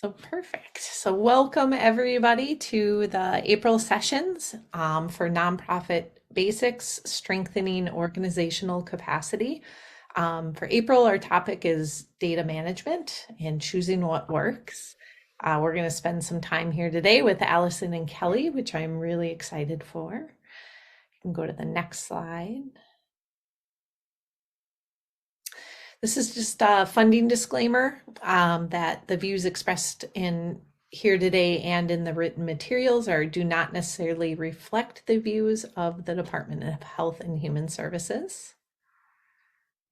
So perfect. So welcome everybody to the April sessions for Nonprofit Basics, Strengthening Organizational Capacity. For April, our topic is data management and choosing what works. We're going to spend some time here today with Allison and Kelly, which I'm really excited for. You can go to the next slide. This is just a funding disclaimer that the views expressed in here today and in the written materials do not necessarily reflect the views of the Department of Health and Human Services.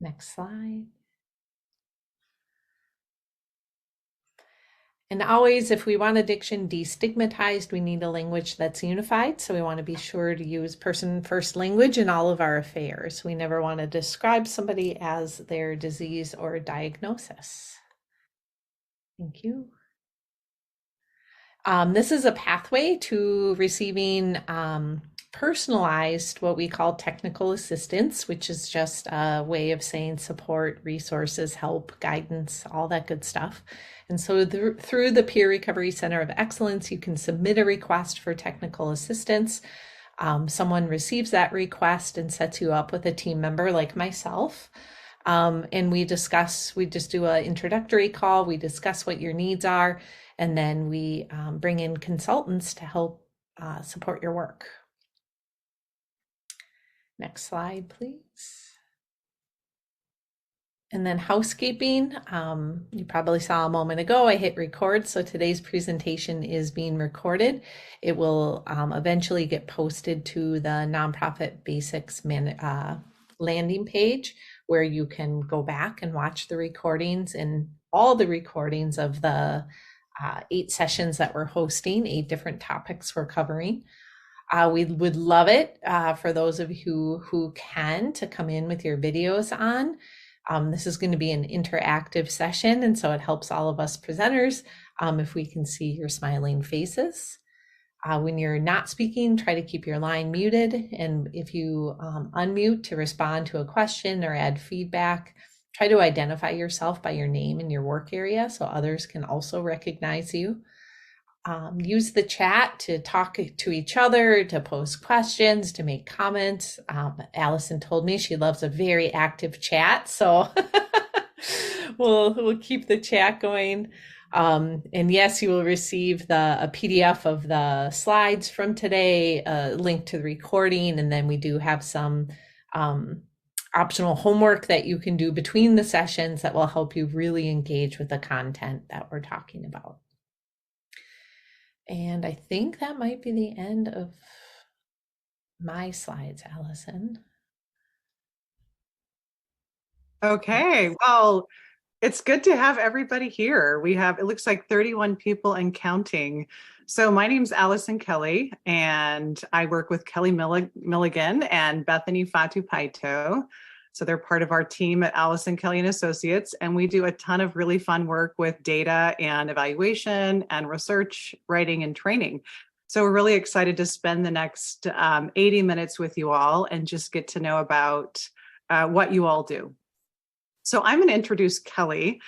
Next slide. And always, if we want addiction destigmatized, we need a language that's unified. So we want to be sure to use person first language in all of our affairs. We never want to describe somebody as their disease or diagnosis. Thank you. This is a pathway to receiving personalized, what we call technical assistance, which is just a way of saying support, resources, help, guidance, all that good stuff. And so through the Peer Recovery Center of Excellence, you can submit a request for technical assistance. Someone receives that request and sets you up with a team member like myself. And we just do an introductory call. We discuss what your needs are, and then we bring in consultants to help support your work. Next slide, please. And then housekeeping, you probably saw a moment ago, I hit record. So today's presentation is being recorded. It will eventually get posted to the Nonprofit Basics landing page, where you can go back and watch the recordings and all the recordings of the 8 sessions that we're hosting, 8 different topics we're covering. We would love it for those of you who can to come in with your videos on. This is going to be an interactive session, and so it helps all of us presenters if we can see your smiling faces. When you're not speaking, try to keep your line muted, and if you unmute to respond to a question or add feedback, try to identify yourself by your name and your work area so others can also recognize you. Use the chat to talk to each other, to post questions, to make comments. Allison told me she loves a very active chat, so we'll keep the chat going. And yes, you will receive a PDF of the slides from today, a link to the recording, and then we do have some optional homework that you can do between the sessions that will help you really engage with the content that we're talking about. And I think that might be the end of my slides, Allison. Okay, well, it's good to have everybody here. It looks like 31 people and counting. So my name's Allison Kelly, and I work with Kelly Milligan and Bethany Fatu Paito. So they're part of our team at Allison Kelly and Associates, and we do a ton of really fun work with data and evaluation and research, writing, and training. So we're really excited to spend the next 80 minutes with you all and just get to know about what you all do. So I'm going to introduce Kelly.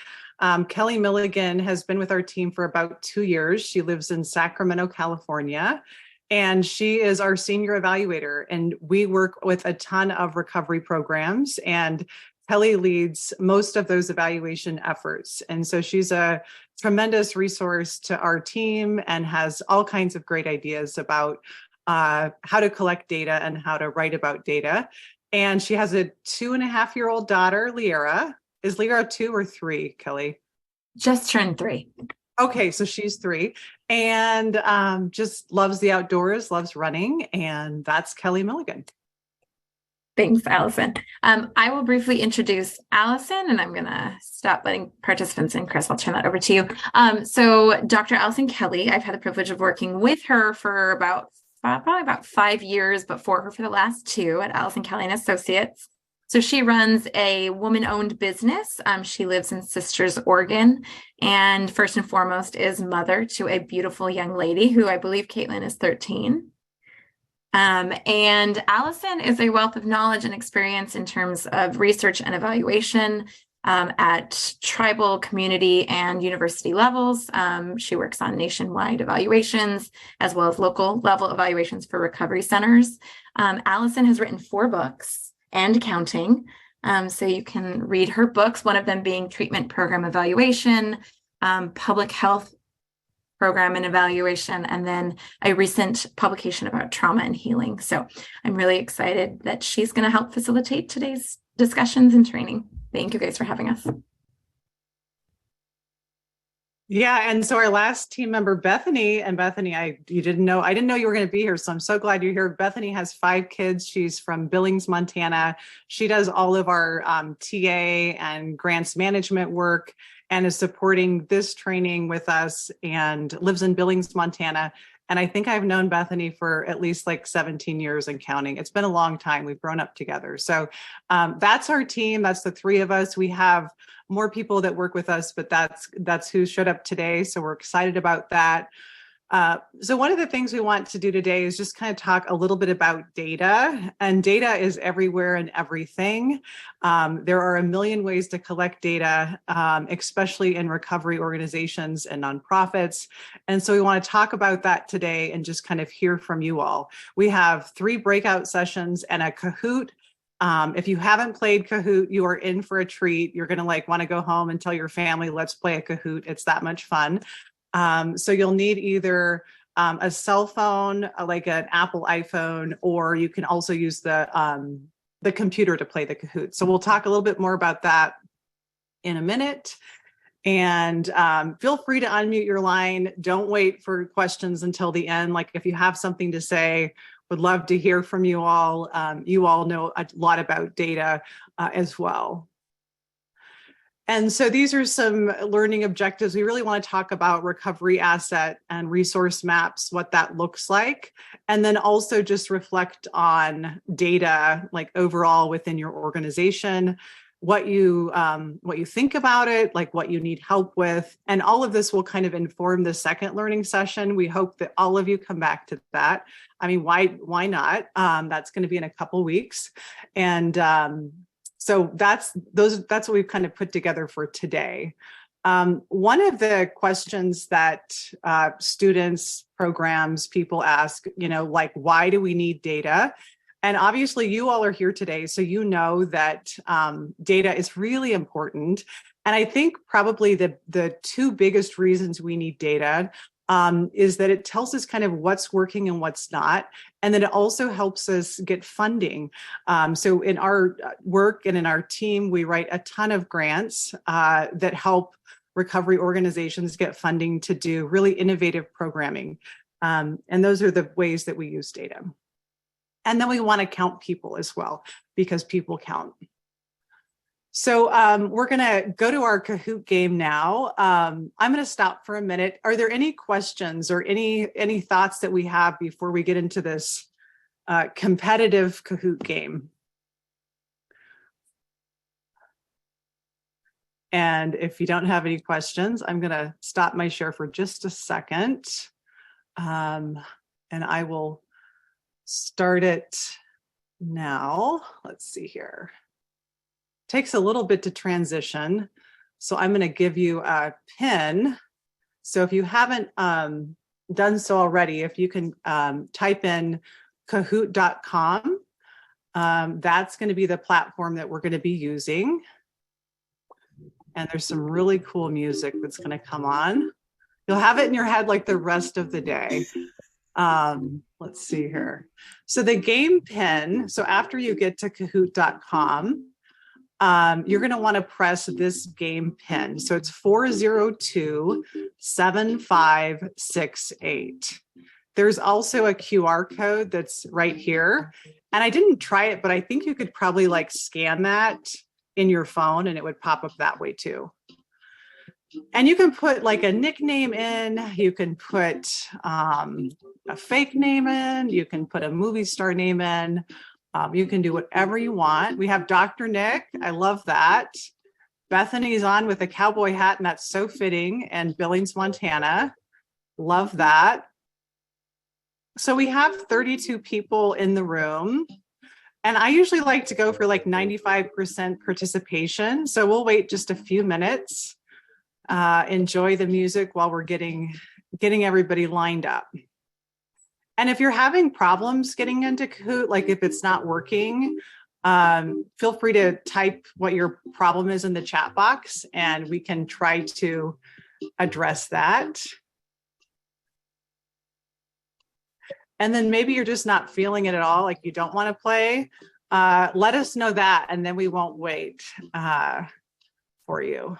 Kelly Milligan has been with our team for about 2 years. She lives in Sacramento, California, and she is our senior evaluator. And we work with a ton of recovery programs, and Kelly leads most of those evaluation efforts. And so she's a tremendous resource to our team and has all kinds of great ideas about how to collect data and how to write about data. And she has a 2.5-year-old daughter, Liera. Is Liera 2 or 3, Kelly? Just turned 3. Okay, so she's 3 and just loves the outdoors, loves running, and that's Kelly Milligan. Thanks, Allison. I will briefly introduce Allison, and I'm going to stop letting participants in. Chris, I'll turn that over to you. So Dr. Allison Kelly, I've had the privilege of working with her for probably about 5 years, but for her for the last 2 at Allison Kelly and Associates. So she runs a woman-owned business. She lives in Sisters, Oregon, and first and foremost is mother to a beautiful young lady who I believe Caitlin is 13. And Allison is a wealth of knowledge and experience in terms of research and evaluation. at tribal, community, and university levels. She works on nationwide evaluations as well as local level evaluations for recovery centers. Allison has written 4 books and counting. So you can read her books, one of them being Treatment Program Evaluation, Public Health Program and Evaluation, and then a recent publication about trauma and healing. So I'm really excited that she's going to help facilitate today's discussions and training. Thank you guys for having us. Yeah, and so our last team member, Bethany, and Bethany, I didn't know you were going to be here, so I'm so glad you're here. Bethany has 5 kids. She's from Billings, Montana. She does all of our TA and grants management work and is supporting this training with us and lives in Billings, Montana. And I think I've known Bethany for at least like 17 years and counting. It's been a long time. We've grown up together. So that's our team. That's the 3 of us. We have more people that work with us, but that's who showed up today. So we're excited about that. So one of the things we want to do today is just kind of talk a little bit about data, and data is everywhere and everything. There are a million ways to collect data, especially in recovery organizations and nonprofits. And so we want to talk about that today and just kind of hear from you all. We have 3 breakout sessions and a Kahoot. If you haven't played Kahoot, you are in for a treat. You're going to want to go home and tell your family, let's play a Kahoot. It's that much fun. So you'll need either a cell phone, like an Apple iPhone, or you can also use the computer to play the Kahoot. So we'll talk a little bit more about that in a minute. And feel free to unmute your line. Don't wait for questions until the end. Like if you have something to say, would love to hear from you all. You all know a lot about data as well. And so these are some learning objectives. We really want to talk about recovery asset and resource maps, what that looks like, and then also just reflect on data, like overall within your organization, what you think about it, like what you need help with. And all of this will kind of inform the second learning session. We hope that all of you come back to that. I mean, why not? That's going to be in a couple weeks. And so that's what we've kind of put together for today. One of the questions that students, programs, people ask, like, why do we need data? And obviously you all are here today, so you know that data is really important. And I think probably the 2 biggest reasons we need data is that it tells us kind of what's working and what's not. And then it also helps us get funding. So in our work and in our team, we write a ton of grants that help recovery organizations get funding to do really innovative programming. And those are the ways that we use data. And then we want to count people as well, because people count. So we're going to go to our Kahoot game now. I'm going to stop for a minute. Are there any questions or any thoughts that we have before we get into this competitive Kahoot game? And if you don't have any questions, I'm going to stop my share for just a second. And I will start it now. Let's see here. Takes a little bit to transition. So I'm going to give you a pin. So if you haven't done so already, if you can type in kahoot.com, that's going to be the platform that we're going to be using. And there's some really cool music that's going to come on. You'll have it in your head like the rest of the day. Let's see here. So the game pin, so after you get to kahoot.com, you're going to want to press this game pin. So it's 402-7568. There's also a QR code that's right here. And I didn't try it, but I think you could probably scan that in your phone and it would pop up that way too. And you can put a nickname in, you can put a fake name in, you can put a movie star name in, you can do whatever you want. We have Dr. Nick, I love that. Bethany's on with a cowboy hat and that's so fitting, and Billings, Montana, love that. So we have 32 people in the room. And I usually like to go for like 95% participation. So we'll wait just a few minutes. Enjoy the music while we're getting everybody lined up. And if you're having problems getting into Kahoot, like if it's not working, feel free to type what your problem is in the chat box and we can try to address that. And then maybe you're just not feeling it at all, like you don't want to play. Let us know that, and then we won't wait for you.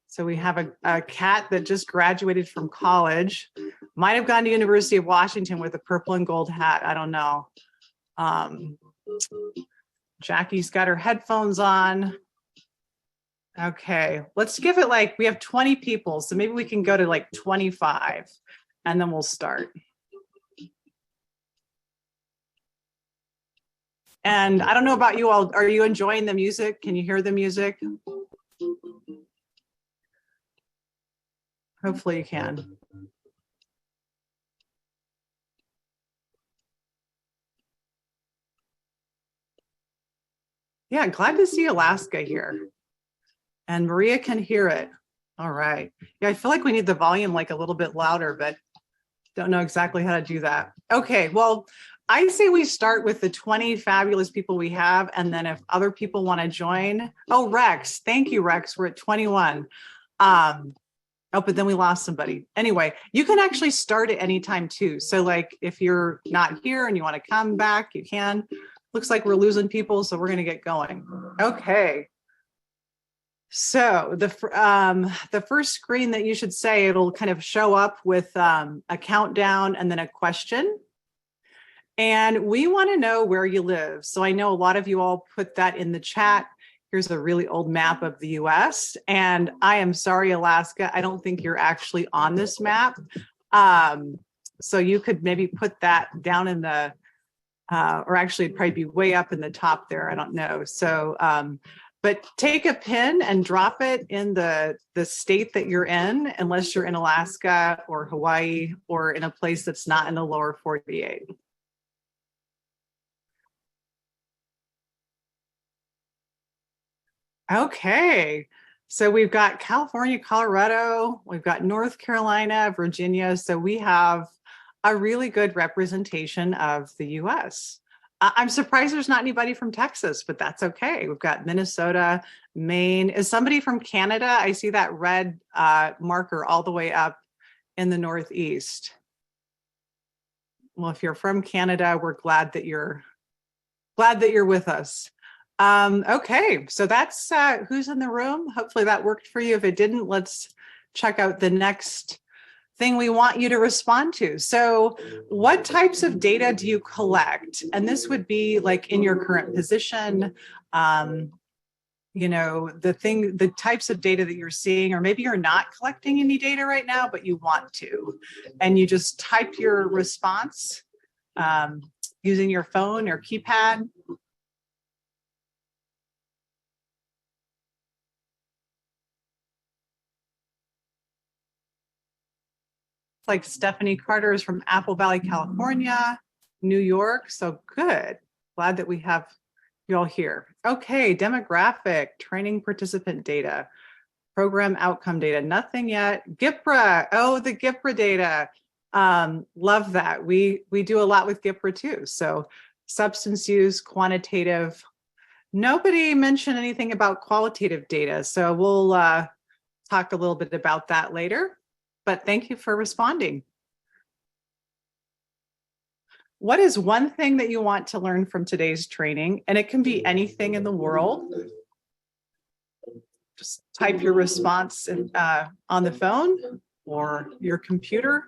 So we have a cat that just graduated from college, might have gone to University of Washington with a purple and gold hat. I don't know. Jackie's got her headphones on. Okay, let's give it like, we have 20 people, so maybe we can go to like 25 and then we'll start. And I don't know about you all, are you enjoying the music? Can you hear the music? Hopefully you can. Yeah, glad to see Alaska here. And Maria can hear it. All right. Yeah, I feel like we need the volume like a little bit louder, but don't know exactly how to do that. Okay, well, I say we start with the 20 fabulous people we have, and then if other people want to join. Oh, Rex, thank you, Rex. We're at 21. Oh, but then we lost somebody. Anyway, you can actually start at any time too. So like if you're not here and you want to come back, you can. Looks like we're losing people, so we're going to get going. Okay. So the first screen that you should say, it'll kind of show up with a countdown and then a question. And we want to know where you live. So I know a lot of you all put that in the chat. Here's a really old map of the US. And I am sorry, Alaska, I don't think you're actually on this map. So you could maybe put that down in the, or actually it'd probably be way up in the top there. I don't know. So, but take a pin and drop it in the state that you're in, unless you're in Alaska or Hawaii or in a place that's not in the lower 48. Okay, so we've got California, Colorado, we've got North Carolina, Virginia. So we have a really good representation of the US. I'm surprised there's not anybody from Texas, but that's okay. We've got Minnesota, Maine. Is somebody from Canada? I see that red marker all the way up in the Northeast. Well, if you're from Canada, we're glad that you're with us. Okay, so that's who's in the room. Hopefully that worked for you. If it didn't, let's check out the next thing we want you to respond to. So what types of data do you collect? And this would be like in your current position, you know, the types of data that you're seeing, or maybe you're not collecting any data right now, but you want to, and you just type your response using your phone or keypad. Like Stephanie Carter is from Apple Valley, California, New York. So good. Glad that we have you all here. Okay, demographic, training participant data, program outcome data, nothing yet. GIPRA, oh, the GIPRA data. Love that. We do a lot with GIPRA too. So substance use, quantitative. Nobody mentioned anything about qualitative data. So we'll talk a little bit about that later. But thank you for responding. What is one thing that you want to learn from today's training? And it can be anything in the world. Just type your response in, on the phone or your computer.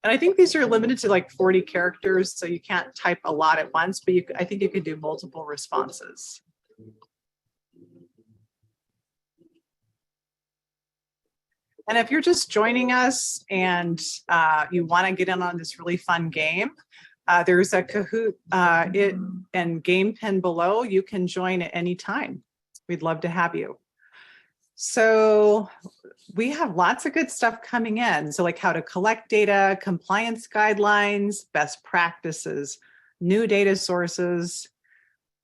And I think these are limited to like 40 characters, so you can't type a lot at once, but I think you could do multiple responses. And if you're just joining us and you want to get in on this really fun game, there's a Kahoot and game pin below. You can join at any time. We'd love to have you. So we have lots of good stuff coming in. So like how to collect data, compliance guidelines, best practices, new data sources,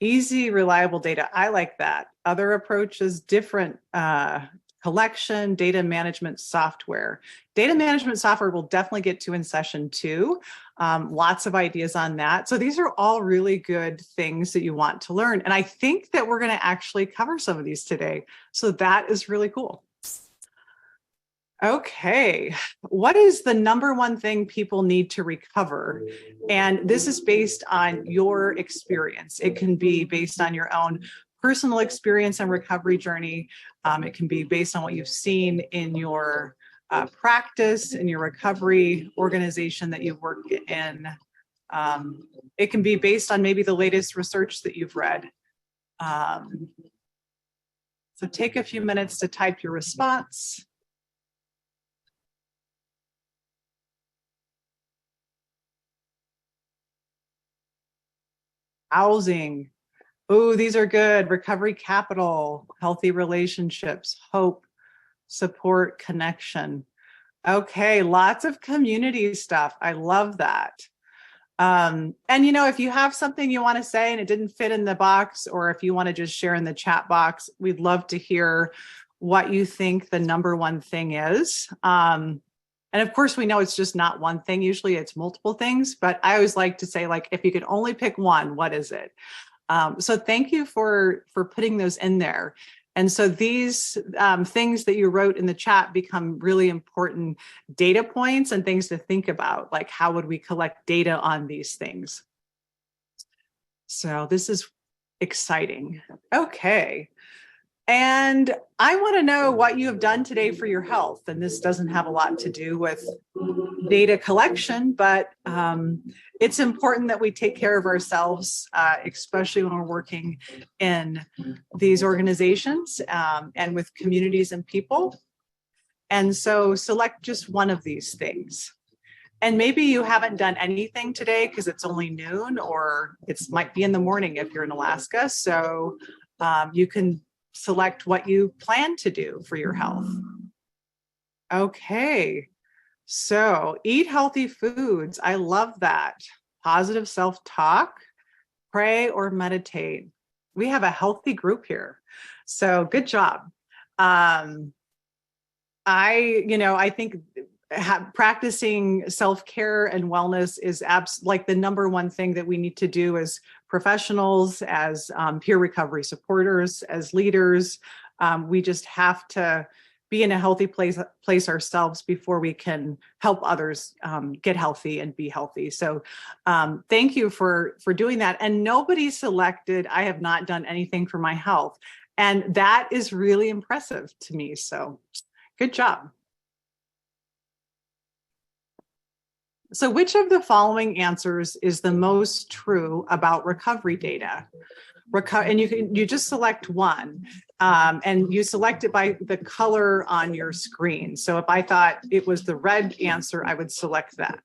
easy, reliable data. I like that. Other approaches, different collection, data management software. Data management software we'll definitely get to in session 2. Lots of ideas on that. So these are all really good things that you want to learn. And I think that we're going to actually cover some of these today. So that is really cool. Okay, what is the number one thing people need to recover? And this is based on your experience. It can be based on your own personal experience and recovery journey. It can be based on what you've seen in your practice, in your recovery organization that you work in. It can be based on maybe the latest research that you've read. So take a few minutes to type your response. Housing. Oh, these are good. Recovery capital, healthy relationships, hope, support, connection. Okay, lots of community stuff. I love that. And if you have something you want to say and it didn't fit in the box, or if you want to just share in the chat box, we'd love to hear what you think the number one thing is. And of course, we know it's just not one thing. Usually it's multiple things, but I always like to say, like, if you could only pick one, what is it? So thank you for putting those in there. And so these things that you wrote in the chat become really important data points and things to think about, like how would we collect data on these things? So this is exciting. Okay. And I want to know what you have done today for your health. And this doesn't have a lot to do with data collection, but it's important that we take care of ourselves, especially when we're working in these organizations and with communities and people. And so select just one of these things. And maybe you haven't done anything today because it's only noon, or it might be in the morning if you're in Alaska. So you can select what you plan to do for your health. Okay, so eat healthy foods. I love that. Positive self-talk, pray or meditate. We have a healthy group here. So good job. I think practicing self-care and wellness is like the number one thing that we need to do as professionals, as peer recovery supporters, as leaders. We just have to be in a healthy place ourselves before we can help others get healthy and be healthy. So thank you for doing that. And nobody selected, I have not done anything for my health. And that is really impressive to me. So good job. So which of the following answers is the most true about recovery data? And you just select one, and you select it by the color on your screen. So if I thought it was the red answer, I would select that.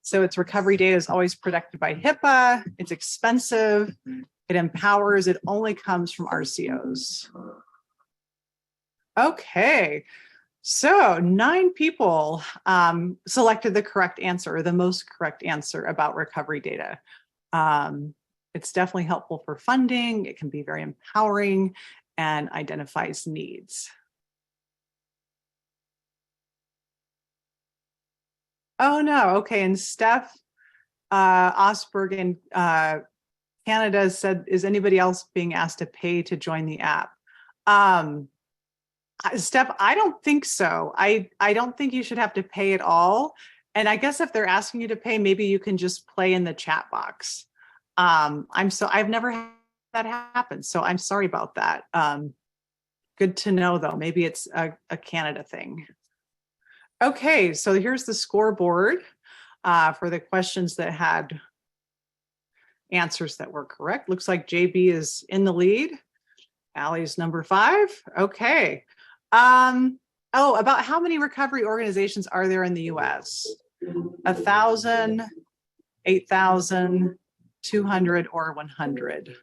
So it's recovery data is always protected by HIPAA. It's expensive. It empowers. It only comes from RCOs. Okay. So 9 people selected the correct answer, or the most correct answer about recovery data. It's definitely helpful for funding. It can be very empowering and identifies needs. Oh no, okay, and Steph Osberg in Canada said, is anybody else being asked to pay to join the app? Steph, I don't think so. I don't think you should have to pay at all. And I guess if they're asking you to pay, maybe you can just play in the chat box. I've never had that happen, so I'm sorry about that. Good to know though, maybe it's a Canada thing. Okay, so here's the scoreboard for the questions that had answers that were correct. Looks like JB is in the lead. Allie's number 5. Okay. About how many recovery organizations are there in the US? 1,000, 8,000, 200, or 100?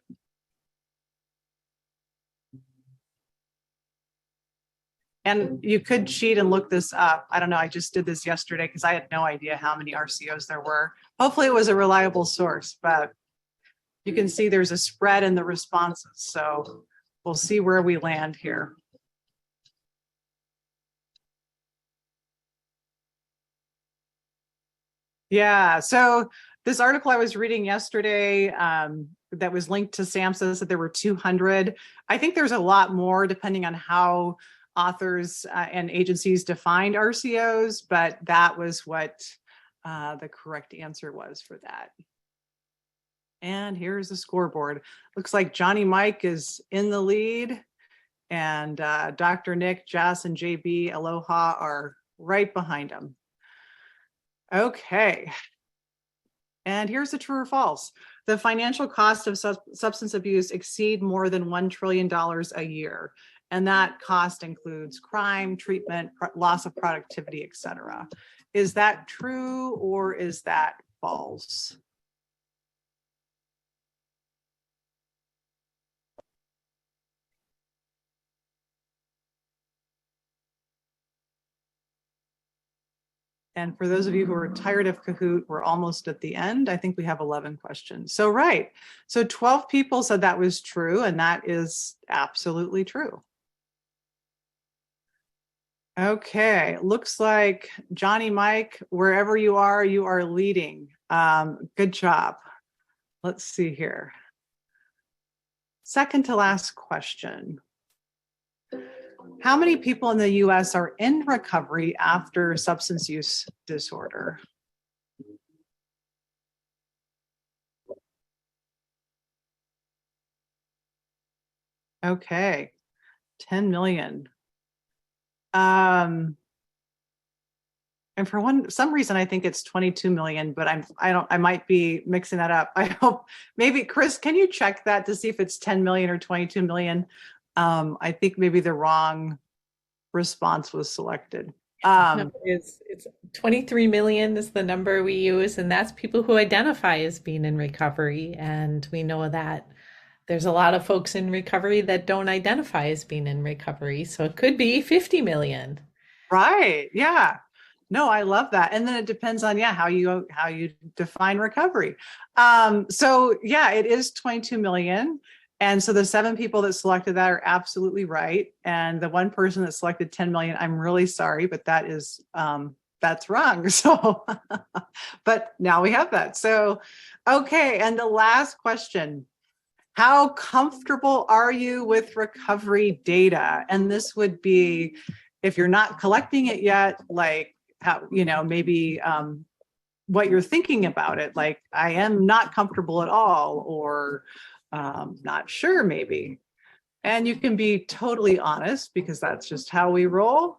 And you could cheat and look this up. I don't know. I just did this yesterday because I had no idea how many RCOs there were. Hopefully it was a reliable source, but you can see there's a spread in the responses. So we'll see where we land here. Yeah, so this article I was reading yesterday that was linked to SAMHSA said there were 200. I think there's a lot more depending on how authors and agencies defined RCOs, but that was what the correct answer was for that. And here's the scoreboard. Looks like Johnny Mike is in the lead, and Dr. Nick, Jess, and JB Aloha are right behind him. Okay. And here's the true or false. The financial cost of substance abuse exceed more than $1 trillion a year. And that cost includes crime, treatment, loss of productivity, et cetera. Is that true or is that false? And for those of you who are tired of Kahoot, we're almost at the end. I think we have 11 questions. So, right. So 12 people said that was true, and that is absolutely true. Okay, looks like Johnny Mike, wherever you are leading. Good job. Let's see here. Second to last question. How many people in the US are in recovery after substance use disorder? Okay, 10 million. And for some reason, I think it's 22 million, but I might be mixing that up. I hope maybe Chris, can you check that to see if it's 10 million or 22 million? I think maybe the wrong response was selected. No, it's 23 million is the number we use, and that's people who identify as being in recovery. And we know that there's a lot of folks in recovery that don't identify as being in recovery. So it could be 50 million. Right. Yeah. No, I love that. And then it depends on, how you define recovery. So yeah, it is 22 million. And so the 7 people that selected that are absolutely right. And the one person that selected 10 million, I'm really sorry, but that is, that's wrong. So, but now we have that. So, okay. And the last question, how comfortable are you with recovery data? And this would be, if you're not collecting it yet, like how, maybe what you're thinking about it, like I am not comfortable at all, or not sure maybe. And you can be totally honest because that's just how we roll.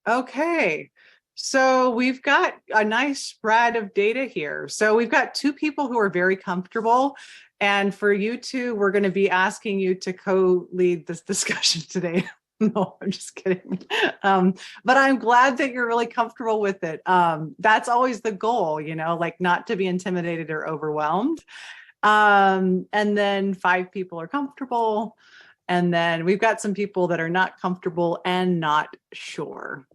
Okay, so we've got a nice spread of data here. So we've got 2 people who are very comfortable. And for you two, we're going to be asking you to co-lead this discussion today. No, I'm just kidding. But I'm glad that you're really comfortable with it. That's always the goal, like not to be intimidated or overwhelmed. And then 5 people are comfortable. And then we've got some people that are not comfortable and not sure.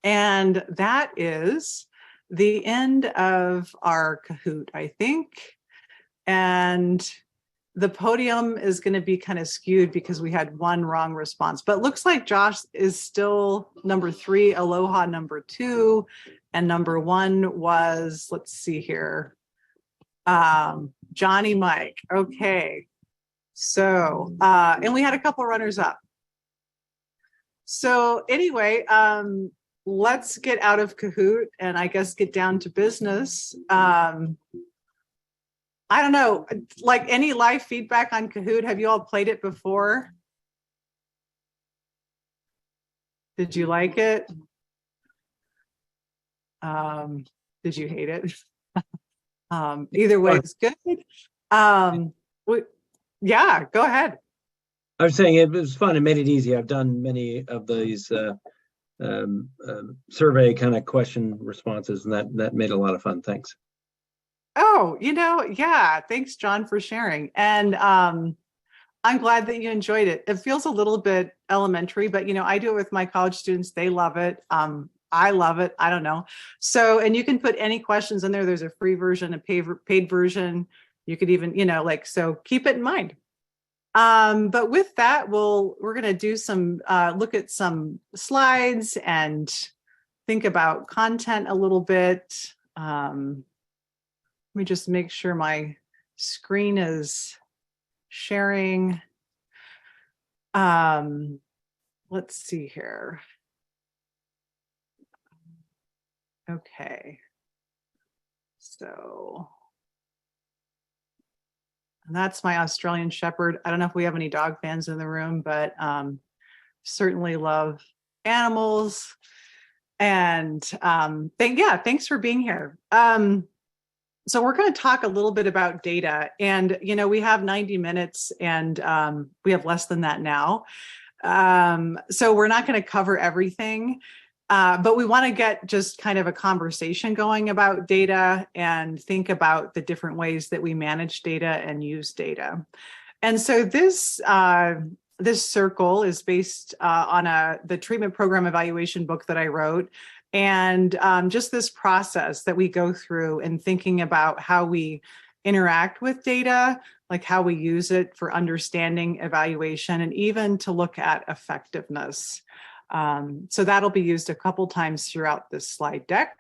And that is the end of our Kahoot, I think. And the podium is going to be kind of skewed because we had 1 wrong response, but looks like Josh is still number 3, Aloha number 2, and number 1 was, let's see here, Johnny Mike. Okay. So, and we had a couple runners up. So anyway, let's get out of Kahoot and I guess get down to business. I don't know, like any live feedback on Kahoot? Have you all played it before? Did you like it? Did you hate it? Either way, it's good. Yeah, go ahead. I was saying it was fun. It made it easy. I've done many of these survey kind of question responses, and that made a lot of fun. Thanks. Oh, yeah. Thanks, John, for sharing. And I'm glad that you enjoyed it. It feels a little bit elementary, but I do it with my college students. They love it. I love it. I don't know. So, and you can put any questions in there. There's a free version, a paid version. You could even, so keep it in mind. But with that, we're going to do some look at some slides and think about content a little bit. Let me just make sure my screen is sharing. Let's see here. Okay. So that's my Australian Shepherd. I don't know if we have any dog fans in the room, but certainly love animals. And thanks for being here. So we're going to talk a little bit about data, and we have 90 minutes, and we have less than that now. So we're not going to cover everything, but we want to get just kind of a conversation going about data and think about the different ways that we manage data and use data. And so this circle is based on the treatment program evaluation book that I wrote. And just this process that we go through and thinking about how we interact with data, like how we use it for understanding, evaluation, and even to look at effectiveness. So that'll be used a couple times throughout this slide deck.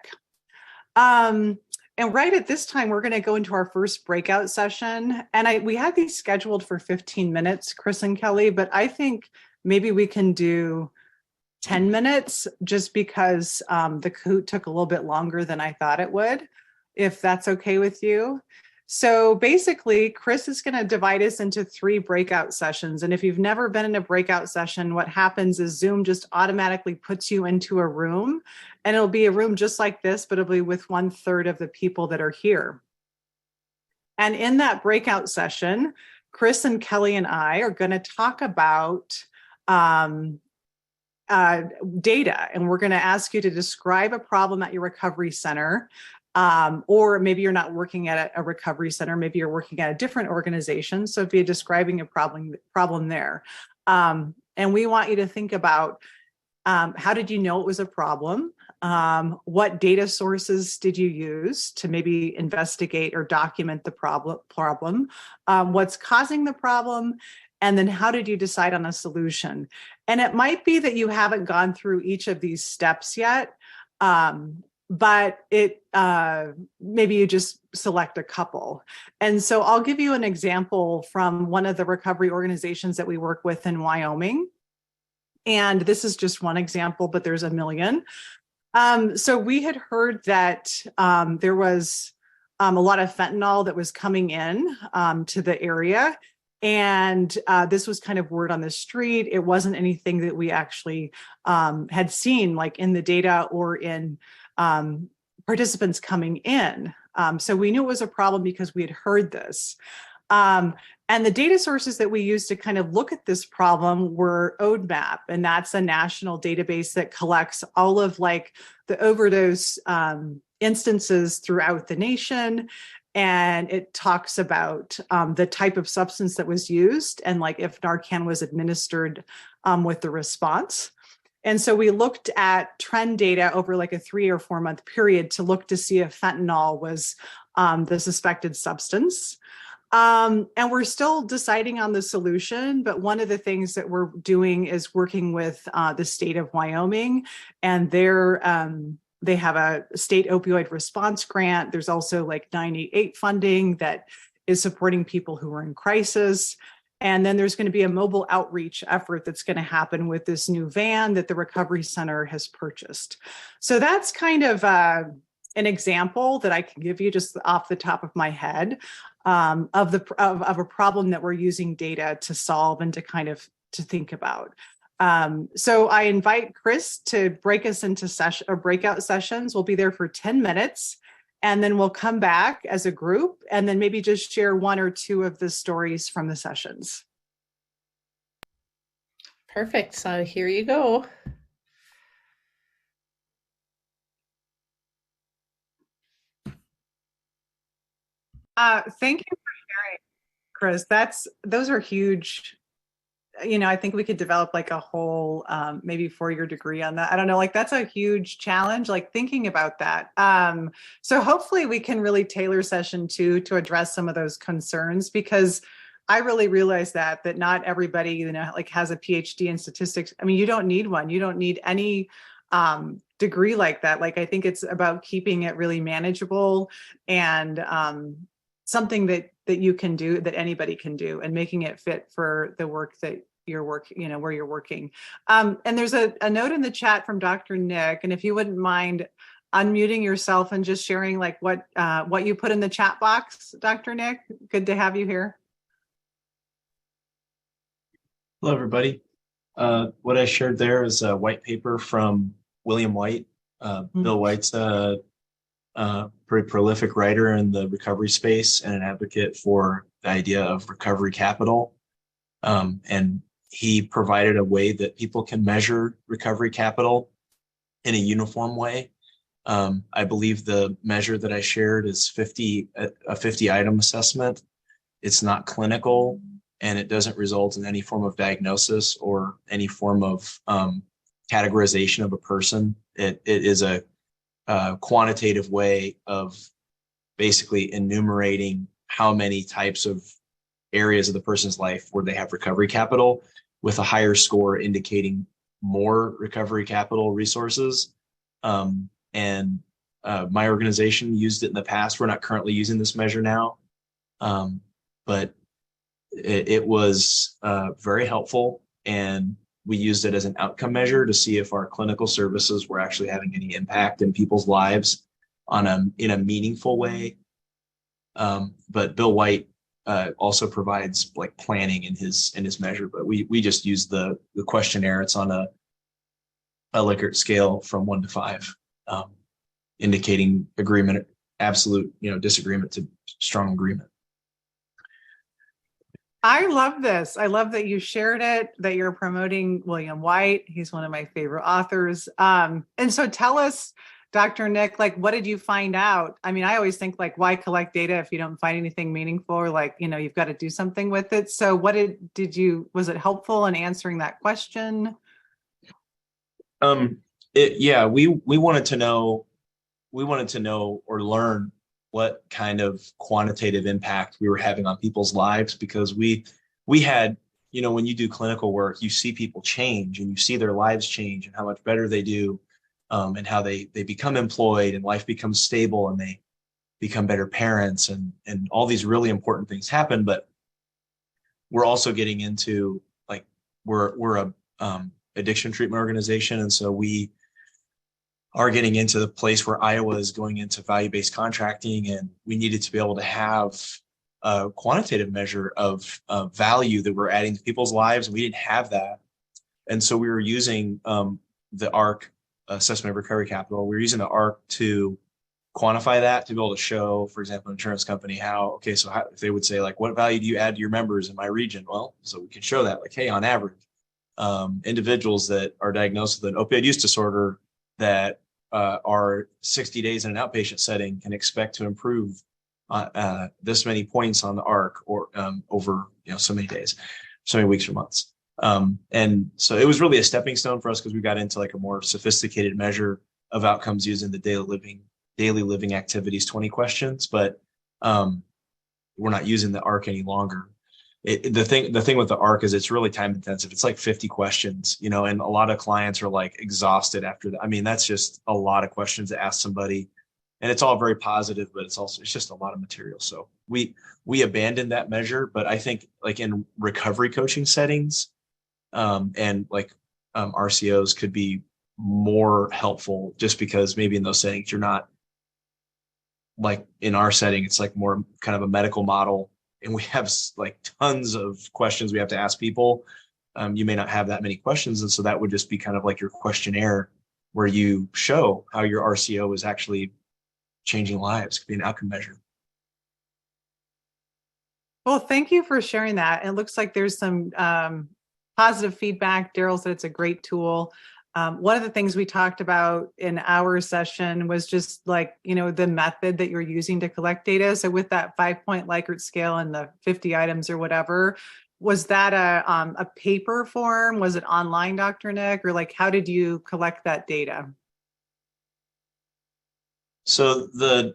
And right at this time, we're going to go into our first breakout session. And we had these scheduled for 15 minutes, Chris and Kelly, but I think maybe we can do 10 minutes just because the Kahoot took a little bit longer than I thought it would, if that's okay with you. So basically, Chris is going to divide us into 3 breakout sessions. And if you've never been in a breakout session, what happens is Zoom just automatically puts you into a room, and it'll be a room just like this, but it'll be with 1/3 of the people that are here. And in that breakout session, Chris and Kelly and I are going to talk about data, and we're going to ask you to describe a problem at your recovery center. Or maybe you're not working at a recovery center, maybe you're working at a different organization. So if you're describing a problem there. And we want you to think about how did you know it was a problem? What data sources did you use to maybe investigate or document the problem? What's causing the problem? And then how did you decide on a solution? And it might be that you haven't gone through each of these steps yet. But maybe you just select a couple. And so I'll give you an example from one of the recovery organizations that we work with in Wyoming. And this is just one example, but there's a million. So we had heard that there was a lot of fentanyl that was coming in to the area. And this was kind of word on the street. It wasn't anything that we actually had seen like in the data or in participants coming in. So we knew it was a problem because we had heard this. And the data sources that we used to kind of look at this problem were ODMAP, and that's a national database that collects all of like the overdose instances throughout the nation. And it talks about the type of substance that was used and like if Narcan was administered with the response. And so we looked at trend data over like a 3 or 4 month period to look to see if fentanyl was the suspected substance. And we're still deciding on the solution, but one of the things that we're doing is working with the state of Wyoming, and they have a state opioid response grant. There's also like 98 funding that is supporting people who are in crisis. And then there's going to be a mobile outreach effort that's going to happen with this new van that the Recovery Center has purchased. So that's kind of an example that I can give you just off the top of my head of a problem that we're using data to solve and to kind of to think about. So I invite Chris to break us into breakout sessions. We'll be there for 10 minutes. And then we'll come back as a group and then maybe just share 1 or 2 of the stories from the sessions. Perfect. So here you go. Thank you for sharing. Chris. Those are huge. I think we could develop like a whole maybe 4-year degree on that. I don't know, like that's a huge challenge, like thinking about that. So hopefully we can really tailor session 2 to address some of those concerns, because I really realize that not everybody, like has a PhD in statistics. I mean, you don't need one. You don't need any degree like that. Like, I think it's about keeping it really manageable and something that you can do, that anybody can do, and making it fit for the work that you're working, where you're working. And there's a note in the chat from Dr. Nick, and if you wouldn't mind unmuting yourself and just sharing like what you put in the chat box, Dr. Nick. Good to have you here. Hello, everybody. What I shared there is a white paper from William White. Bill White's a pretty prolific writer in the recovery space and an advocate for the idea of recovery capital. And he provided a way that people can measure recovery capital in a uniform way. I believe the measure that I shared is a 50 item assessment. It's not clinical, and it doesn't result in any form of diagnosis or any form of categorization of a person. It is a quantitative way of basically enumerating how many types of areas of the person's life where they have recovery capital, with a higher score indicating more recovery capital resources. And my organization used it in the past. We're not currently using this measure now, but it was very helpful, and we used it as an outcome measure to see if our clinical services were actually having any impact in people's lives in a meaningful way. But Bill White also provides like planning in his measure, but we just use the questionnaire. It's on a Likert scale from 1 to 5, indicating agreement, absolute, disagreement to strong agreement. I love this. I love that you shared it, that you're promoting William White. He's one of my favorite authors. And so tell us, Dr. Nick, like, what did you find out? I mean, I always think like, why collect data if you don't find anything meaningful, or like, you've got to do something with it. So what was it helpful in answering that question? We wanted to know or learn what kind of quantitative impact we were having on people's lives, because we had, when you do clinical work, you see people change and you see their lives change and how much better they do, and how they become employed and life becomes stable and they become better parents, and all these really important things happen. But we're also getting into like, we're a addiction treatment organization, and so we are getting into the place where Iowa is going into value-based contracting, and we needed to be able to have a quantitative measure of value that we're adding to people's lives, and we didn't have that. And so we were using the ARC assessment of recovery capital. We were using the ARC to quantify that, to be able to show, for example, an insurance company if they would say like, what value do you add to your members in my region? Well, so we can show that, like, hey, on average, individuals that are diagnosed with an opioid use disorder that are 60 days in an outpatient setting can expect to improve this many points on the ARC, or over so many days, so many weeks or months. And so it was really a stepping stone for us, because we got into like a more sophisticated measure of outcomes using the daily living activities 20 questions, but we're not using the ARC any longer. The thing with the ARC is it's really time intensive. It's like 50 questions, and a lot of clients are like exhausted after that. I mean, that's just a lot of questions to ask somebody, and it's all very positive, but it's just a lot of material. So we abandoned that measure, but I think like in recovery coaching settings, and like RCOs could be more helpful, just because maybe in those settings you're not, like in our setting, it's like more kind of a medical model, and we have like tons of questions we have to ask people. You may not have that many questions, and so that would just be kind of like your questionnaire, where you show how your RCO is actually changing lives. It could be an outcome measure. Well, thank you for sharing that. It looks like there's some positive feedback. Daryl said it's a great tool. One of the things we talked about in our session was just like, the method that you're using to collect data. So with that 5-point Likert scale and the 50 items or whatever, was that a paper form? Was it online, Dr. Nick? Or like, how did you collect that data? So the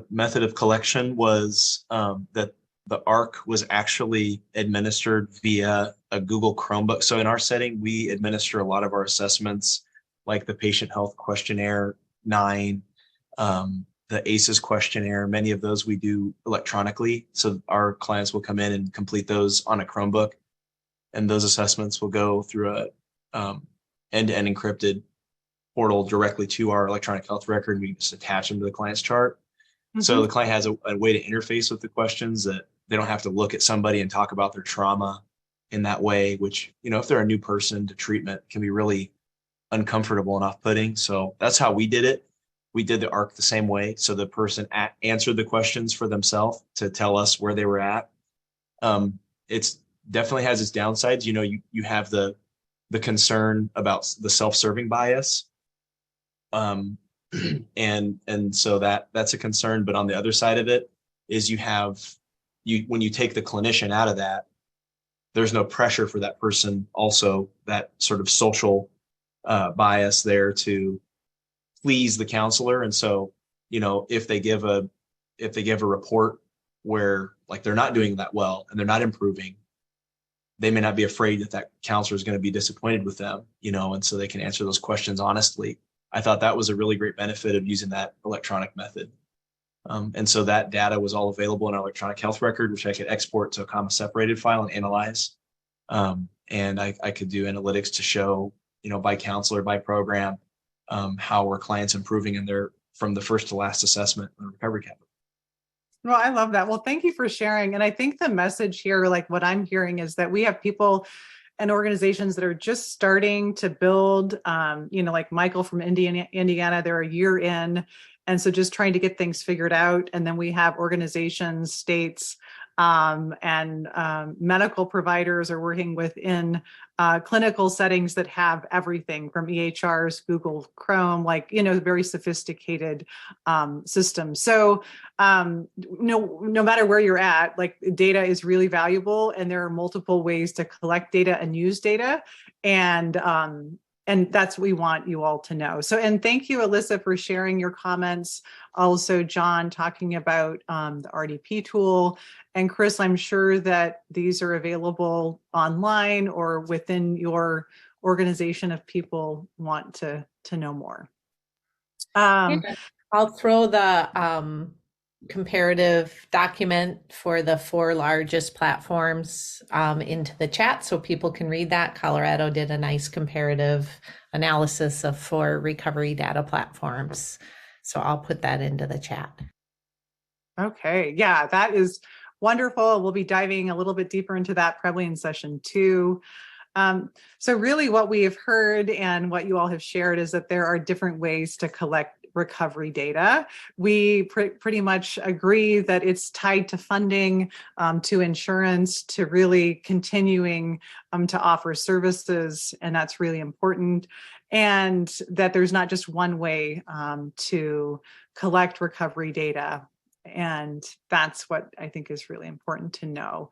method of collection was that the ARC was actually administered via a Google Chromebook. So in our setting, we administer a lot of our assessments, like the patient health questionnaire 9, the ACEs questionnaire. Many of those we do electronically. So our clients will come in and complete those on a Chromebook, and those assessments will go through a end-to-end encrypted portal directly to our electronic health record. We just attach them to the client's chart. So the client has a way to interface with the questions, that they don't have to look at somebody and talk about their trauma in that way, which, if they're a new person to treatment, can be really uncomfortable and off-putting. So that's how we did it. We did the ARC the same way. So the person answered the questions for themselves to tell us where they were at. It's definitely has its downsides. You have the concern about the self-serving bias. And so that's a concern. But on the other side of it is when you take the clinician out of that, there's no pressure for that person, also that sort of social bias there to please the counselor. And so, if they give a report where like they're not doing that well and they're not improving, they may not be afraid that counselor is going to be disappointed with them, and so they can answer those questions honestly. I thought that was a really great benefit of using that electronic method. And so that data was all available in our electronic health record, which I could export to a comma separated file and analyze. And I could do analytics to show, by counselor, by program, how were clients improving from the first to last assessment on recovery capital. Well, I love that. Well, thank you for sharing. And I think the message here, like what I'm hearing, is that we have people and organizations that are just starting to build, like Michael from Indiana, they're a year in. And so just trying to get things figured out. And then we have organizations, states, and medical providers are working within clinical settings that have everything from EHRs, Google Chrome, very sophisticated systems. So no matter where you're at, like data is really valuable, and there are multiple ways to collect data and use data. And that's what we want you all to know. So, and thank you, Alyssa, for sharing your comments. Also, John, talking about the RDP tool. And Chris, I'm sure that these are available online or within your organization if people want to know more. Yeah. I'll throw the comparative document for the 4 largest platforms into the chat so people can read that. Colorado did a nice comparative analysis of 4 recovery data platforms. So I'll put that into the chat. Okay, yeah, that is wonderful. We'll be diving a little bit deeper into that probably in session 2. So really what we have heard and what you all have shared is that there are different ways to collect recovery data. We pretty much agree that it's tied to funding, to insurance, to really continuing to offer services, and that's really important. And that there's not just one way to collect recovery data. And that's what I think is really important to know.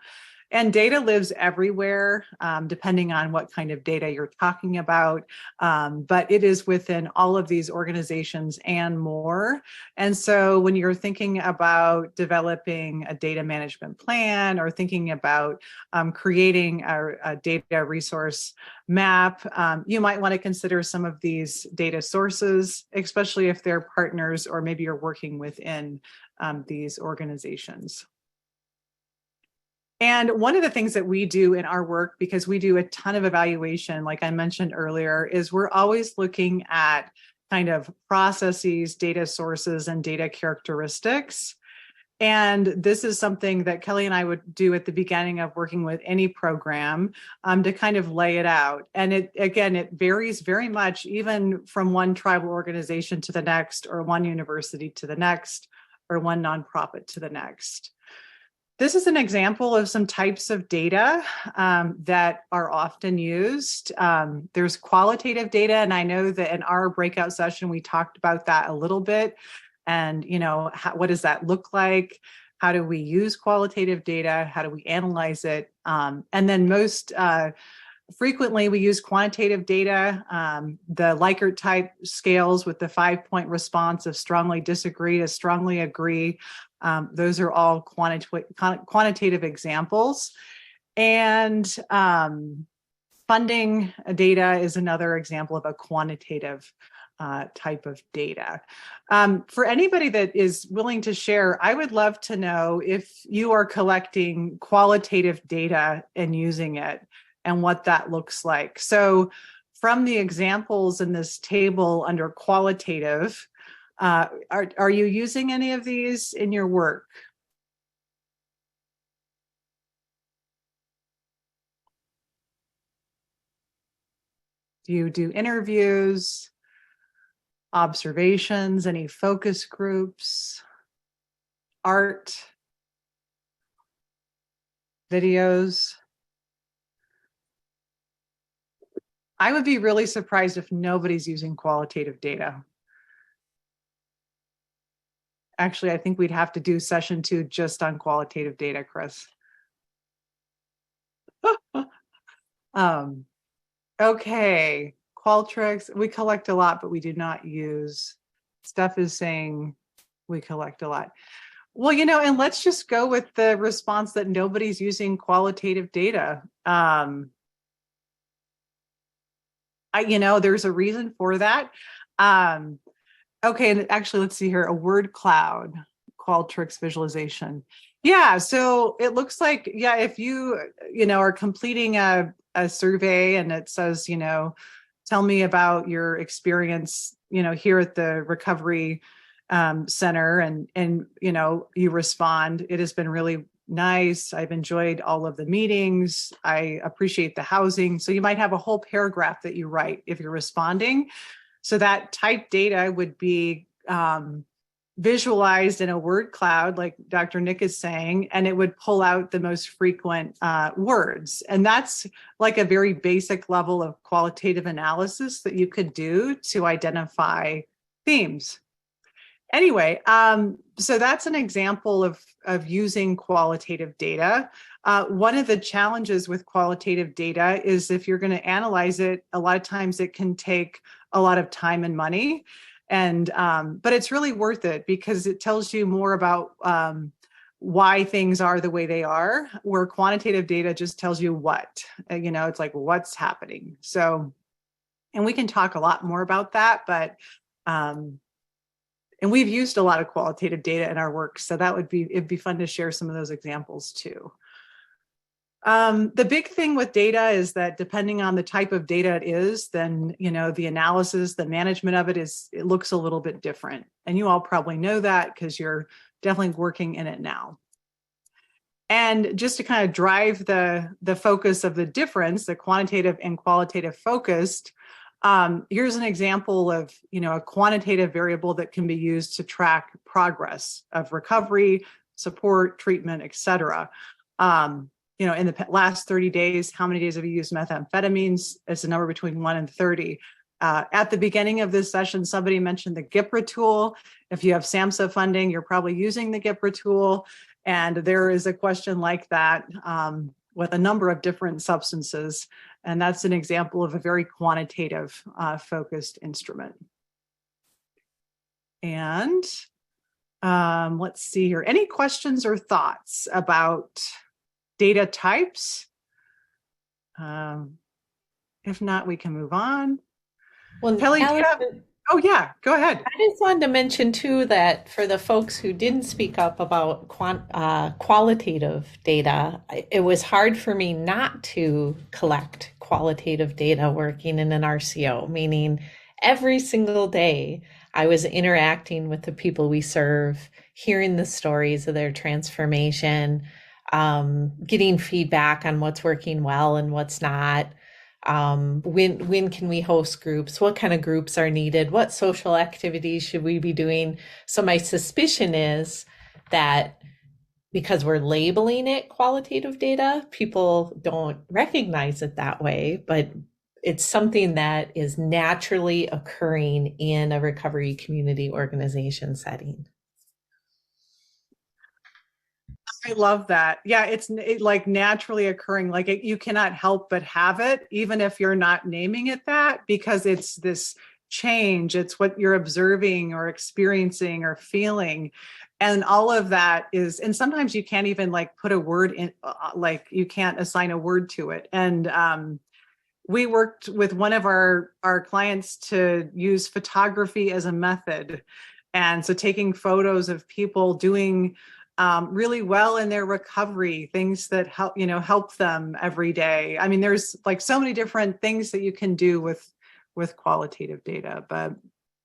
And data lives everywhere, depending on what kind of data you're talking about. But it is within all of these organizations and more. And so when you're thinking about developing a data management plan or thinking about creating a data resource map, you might want to consider some of these data sources, especially if they're partners or maybe you're working within these organizations. And one of the things that we do in our work, because we do a ton of evaluation, like I mentioned earlier, is we're always looking at kind of processes, data sources, and data characteristics. And this is something that Kelly and I would do at the beginning of working with any program to kind of lay it out. And it varies very much, even from one tribal organization to the next, or one university to the next, or one nonprofit to the next. This is an example of some types of data that are often used. There's qualitative data, and I know that in our breakout session, we talked about that a little bit. And, what does that look like? How do we use qualitative data? How do we analyze it? And then most frequently, we use quantitative data, the Likert type scales with the 5-point response of strongly disagree to strongly agree. Those are all quantitative examples. And funding data is another example of a quantitative type of data. For anybody that is willing to share, I would love to know if you are collecting qualitative data and using it, and what that looks like. So from the examples in this table under qualitative, are you using any of these in your work? Do you do interviews, observations, any focus groups, art, videos? I would be really surprised if nobody's using qualitative data. Actually, I think we'd have to do session 2 just on qualitative data, Chris. Okay, Qualtrics, we collect a lot, but we do not use. Steph is saying we collect a lot. Well, and let's just go with the response that nobody's using qualitative data. There's a reason for that. Okay, and actually, let's see here, a word cloud, Qualtrics visualization. Yeah, so it looks like, if you, are completing a survey and it says, tell me about your experience, here at the recovery center, and you respond, it has been really nice. I've enjoyed all of the meetings. I appreciate the housing. So you might have a whole paragraph that you write if you're responding. So that type data would be visualized in a word cloud, like Dr. Nick is saying, and it would pull out the most frequent words. And that's like a very basic level of qualitative analysis that you could do to identify themes. Anyway, so that's an example of using qualitative data. One of the challenges with qualitative data is if you're going to analyze it, a lot of times it can take a lot of time and money. And but it's really worth it because it tells you more about why things are the way they are, where quantitative data just tells you what, it's like what's happening. So, and we can talk a lot more about that, but and we've used a lot of qualitative data in our work, so it'd be fun to share some of those examples too. The big thing with data is that depending on the type of data it is, then the analysis, the management of it looks a little bit different. And you all probably know that because you're definitely working in it now. And just to kind of drive the focus of the difference, the quantitative and qualitative focused, here's an example of a quantitative variable that can be used to track progress of recovery, support, treatment, etc. In the last 30 days, how many days have you used methamphetamines? It's a number between 1 and 30. At the beginning of this session, somebody mentioned the GIPRA tool. If you have SAMHSA funding, you're probably using the GIPRA tool. And there is a question like that with a number of different substances. And that's an example of a very quantitative focused instrument. And let's see here. Any questions or thoughts about data types? If not, we can move on. Well, Kelly, oh yeah, go ahead. I just wanted to mention too that for the folks who didn't speak up about qualitative data, it was hard for me not to collect qualitative data working in an RCO, meaning every single day I was interacting with the people we serve, hearing the stories of their transformation, getting feedback on what's working well and what's not. When can we host groups? What kind of groups are needed? What social activities should we be doing? So my suspicion is that because we're labeling it qualitative data, people don't recognize it that way, but it's something that is naturally occurring in a recovery community organization setting. I love that. Yeah, it's like naturally occurring. Like you cannot help but have it, even if you're not naming it that, because it's this change. It's what you're observing or experiencing or feeling. And all of that is, and sometimes you can't even like put a word in, like you can't assign a word to it. And we worked with one of our clients to use photography as a method. And so taking photos of people doing really well in their recovery, things that help, help them every day. I mean, there's like so many different things that you can do with qualitative data, but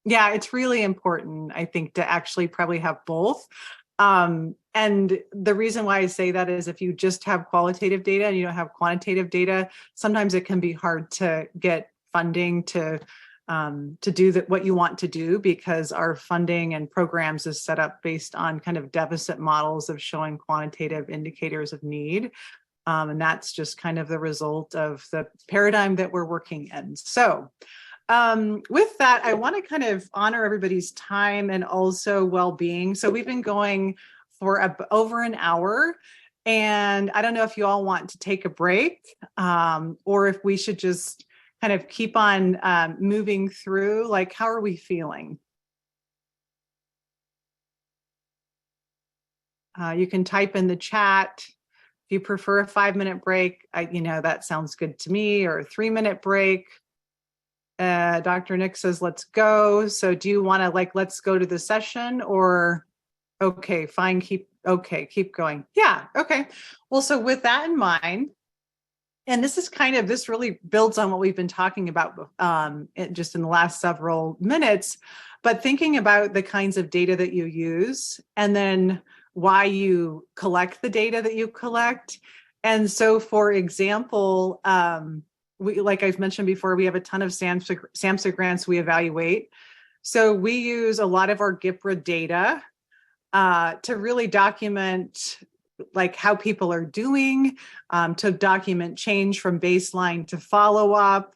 yeah, it's really important, I think, to actually probably have both. And the reason why I say that is if you just have qualitative data and you don't have quantitative data, sometimes it can be hard to get funding to do what you want to do, because our funding and programs is set up based on kind of deficit models of showing quantitative indicators of need. And that's just kind of the result of the paradigm that we're working in. So with that, I want to kind of honor everybody's time and also well-being. So we've been going for over an hour, and I don't know if you all want to take a break or if we should just kind of keep on moving through. Like, how are we feeling? You can type in the chat. If you prefer a 5-minute break, that sounds good to me, or a 3-minute break. Dr. Nick says, let's go. So do you want to let's go to the session, or, okay, fine, keep going. Yeah, okay. Well, so with that in mind, and this really builds on what we've been talking about just in the last several minutes, but thinking about the kinds of data that you use and then why you collect the data that you collect. And so, for example, like I've mentioned before, we have a ton of SAMHSA grants we evaluate. So we use a lot of our GIPRA data to really document like how people are doing, to document change from baseline to follow-up,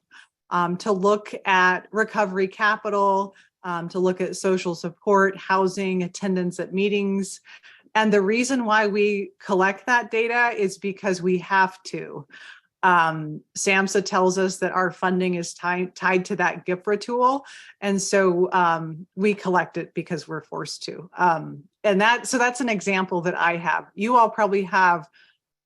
to look at recovery capital, to look at social support, housing, attendance at meetings. And the reason why we collect that data is because we have to. SAMHSA tells us that our funding is tied to that GIPRA tool. And so we collect it because we're forced to. So that's an example that I have. You all probably have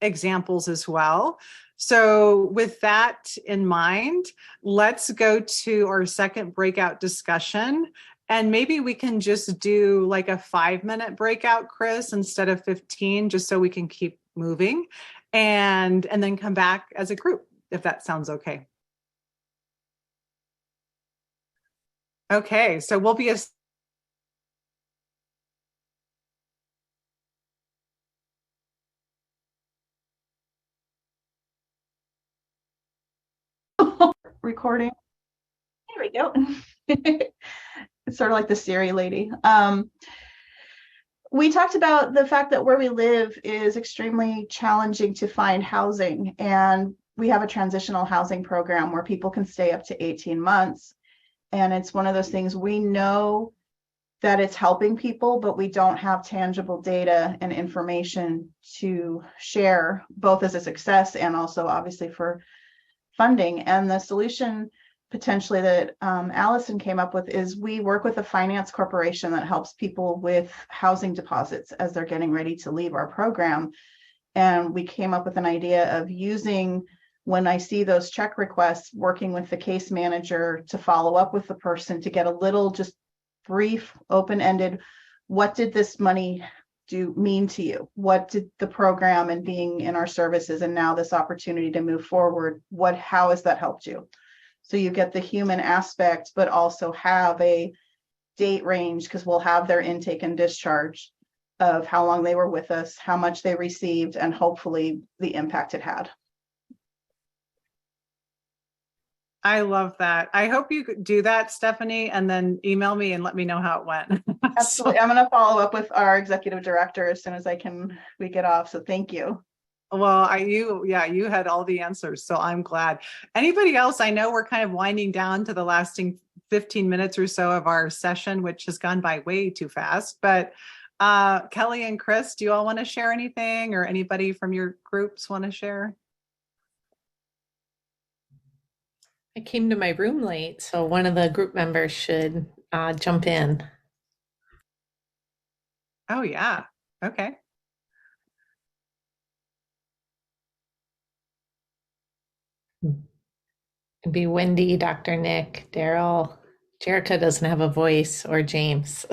examples as well. So with that in mind, let's go to our second breakout discussion. And maybe we can just do like a 5-minute breakout, Chris, instead of 15, just so we can keep moving, and then come back as a group, if that sounds okay. Okay, so we'll be a recording. There we go. It's sort of like the Siri lady. We talked about the fact that where we live is extremely challenging to find housing, and we have a transitional housing program where people can stay up to 18 months. And it's one of those things, we know that it's helping people, but we don't have tangible data and information to share, both as a success and also obviously for funding. And the solution potentially that Allison came up with is we work with a finance corporation that helps people with housing deposits as they're getting ready to leave our program. And we came up with an idea of using, when I see those check requests, working with the case manager to follow up with the person to get a little just brief, open-ended, what did this money mean to you? What did the program and being in our services and now this opportunity to move forward, how has that helped you? So you get the human aspect, but also have a date range, because we'll have their intake and discharge of how long they were with us, how much they received, and hopefully the impact it had. I love that. I hope you could do that, Stephanie, and then email me and let me know how it went. Absolutely. I'm going to follow up with our executive director as soon as we get off. So thank you. Well, you had all the answers, so I'm glad. Anybody else? I know we're kind of winding down to the lasting 15 minutes or so of our session, which has gone by way too fast. But Kelly and Chris, do you all want to share anything, or anybody from your groups want to share? I came to my room late, so one of the group members should jump in. Oh, yeah. Okay. It'd be Wendy, Dr. Nick, Daryl. Jerica doesn't have a voice, or James.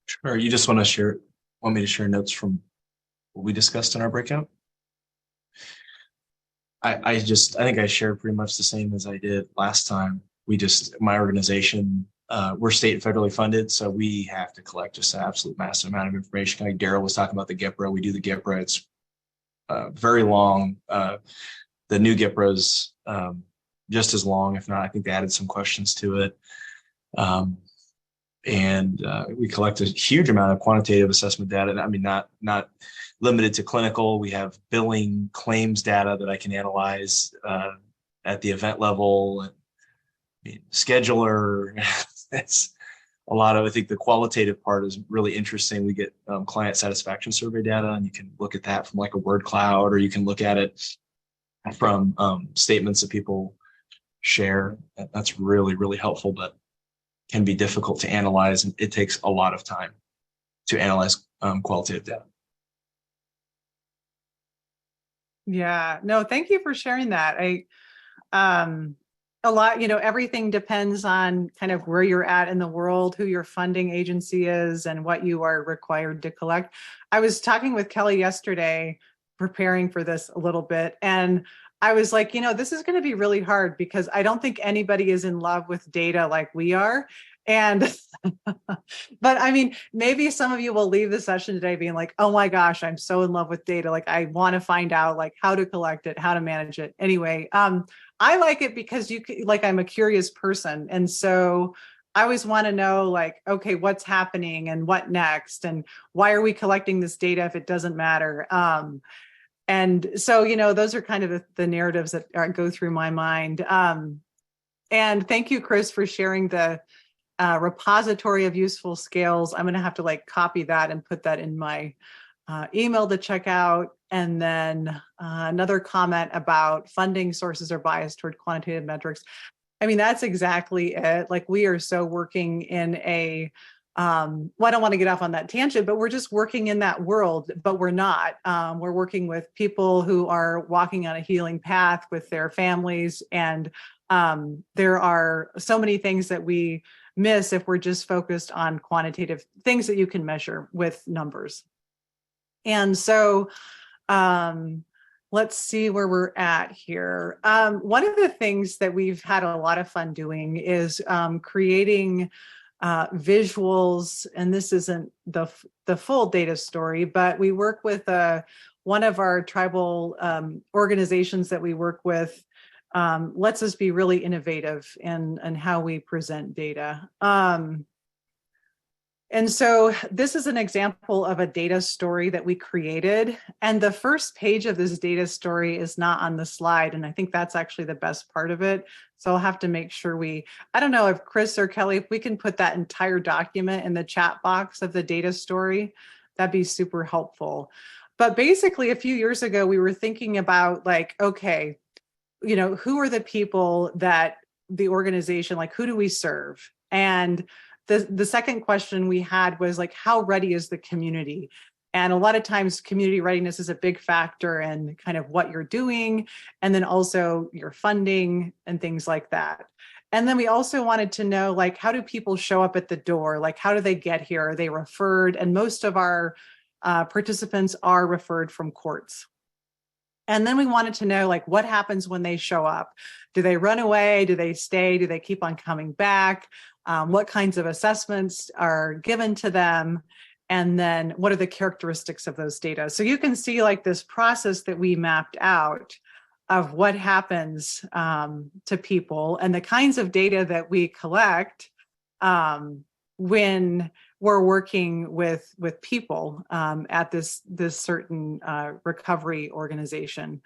Sure. You just want me to share notes from what we discussed in our breakout? I think I shared pretty much the same as I did last time. My organization, we're state and federally funded, so we have to collect just an absolute massive amount of information. Like Daryl was talking about the GIPRA, we do the GIPRA. It's very long. The new GIPRA is just as long, if not, I think they added some questions to it. And we collect a huge amount of quantitative assessment data. I mean, not limited to clinical. We have billing claims data that I can analyze at the event level. I mean, scheduler. It's a lot of. I think the qualitative part is really interesting. We get client satisfaction survey data, and you can look at that from like a word cloud, or you can look at it from statements that people share. That's really, really helpful, but can be difficult to analyze, and it takes a lot of time to analyze qualitative data. Yeah, no, thank you for sharing that. A lot, everything depends on kind of where you're at in the world, who your funding agency is, and what you are required to collect. I was talking with Kelly yesterday, preparing for this a little bit, and I was like, this is going to be really hard because I don't think anybody is in love with data like we are. And, but I mean, maybe some of you will leave the session today being like, oh my gosh, I'm so in love with data. Like, I want to find out like how to collect it, how to manage it. Anyway, I like it because I'm a curious person. And so I always want to know like, okay, what's happening and what next? And why are we collecting this data if it doesn't matter? And so, those are kind of the narratives that go through my mind. And thank you, Chris, for sharing the repository of useful scales. I'm going to have to like copy that and put that in my email to check out. And then another comment about funding sources are biased toward quantitative metrics. I mean, that's exactly it. Like we are so working in well, I don't want to get off on that tangent, but we're just working in that world, but we're not. We're working with people who are walking on a healing path with their families. And there are so many things that we miss if we're just focused on quantitative things that you can measure with numbers. And so let's see where we're at here. One of the things that we've had a lot of fun doing is creating visuals, and this isn't the full data story, but we work with one of our tribal organizations that we work with lets us be really innovative in how we present data. And so this is an example of a data story that we created. And the first page of this data story is not on the slide. And I think that's actually the best part of it. So I'll have to make sure I don't know if Chris or Kelly, if we can put that entire document in the chat box of the data story, that'd be super helpful. But basically a few years ago, we were thinking about like, okay, who are the people that the organization, like who do we serve? And the second question we had was like, how ready is the community? And a lot of times community readiness is a big factor in kind of what you're doing, and then also your funding and things like that. And then we also wanted to know, like, how do people show up at the door? Like, how do they get here? Are they referred? And most of our participants are referred from courts. And then we wanted to know, like, what happens when they show up? Do they run away? Do they stay? Do they keep on coming back? What kinds of assessments are given to them? and then what are the characteristics of those data. So you can see like this process that we mapped out of what happens to people and the kinds of data that we collect when we're working with people at this certain recovery organization.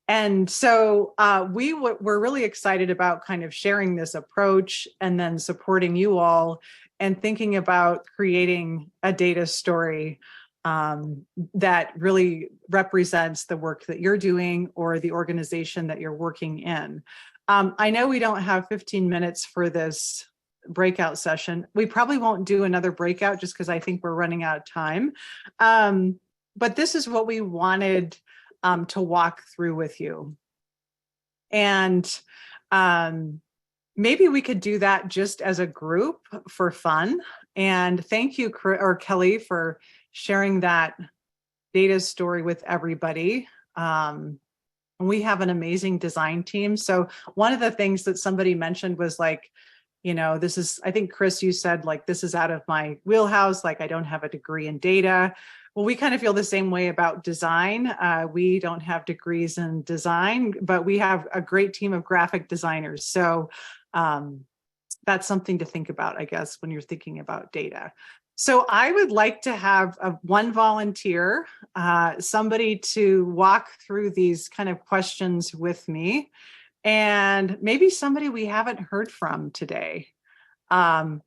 And so we're really excited about kind of sharing this approach and then supporting you all and thinking about creating a data story that really represents the work that you're doing or the organization that you're working in. I know we don't have 15 minutes for this breakout session. We probably won't do another breakout just because I think we're running out of time. But this is what we wanted to walk through with you. And maybe we could do that just as a group for fun. And thank you, Kelly, for sharing that data story with everybody. We have an amazing design team. So one of the things that somebody mentioned was like, this is, I think, Chris, you said like, this is out of my wheelhouse. Like, I don't have a degree in data. Well, we kind of feel the same way about design. We don't have degrees in design, but we have a great team of graphic designers. So that's something to think about, I guess, when you're thinking about data. So I would like to have one volunteer, somebody to walk through these kind of questions with me, and maybe somebody we haven't heard from today. I'm